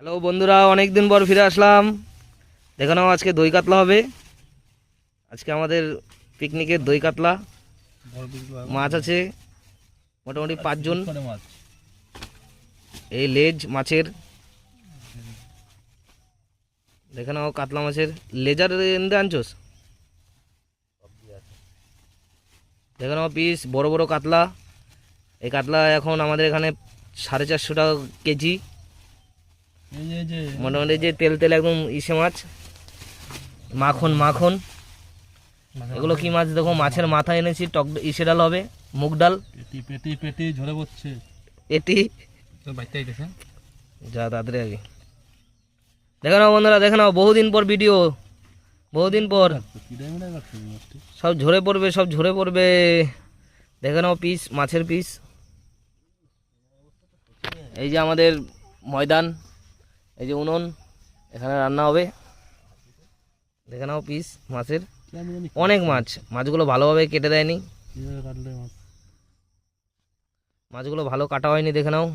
Hello বন্ধুরা, অনেক দিন পর ফিরে আসলাম। দেখে নাও, আজকে দই কাতলা হবে। আজকে আমাদের পিকনিকের দই কাতলা মাছ আছে মোটামুটি 5 জন। এই লেজ মাছের, দেখে নাও কাতলা মাছের লেজার এনে আনছোস। দেখে নাও পিস, বড় বড় কাতলা। এই কাতলা এখন আমাদের এখানে 450 টাকা কেজি। মোটামুটি যে তেল তেল একদম ইসে মাছ, মাখন মাখন। এগুলো কি মাছ দেখো, মাছের মাথা এনেছি, টক ইসে ডাল হবে, মুগ ডাল। পেটি পেটি ঝরে পড়ছে এটি বাইতে আইতেছে যা তাড়াতাড়ি আগে দেখে নাও বন্ধুরা, দেখে নাও, বহুদিন পর ভিডিও, বহুদিন পর। সব ঝরে পড়বে, সব ঝরে পড়বে। দেখে নাও পিস, মাছের পিস। এই যে আমাদের ময়দান, এই যে উনুন, এখানে রান্না হবে। দেখে নাও পিস মাছের, অনেক মাছ। মাছগুলো ভালোভাবে কেটে দেয়নি, মাছগুলো ভালো কাটা হয়নি। দেখে নাও।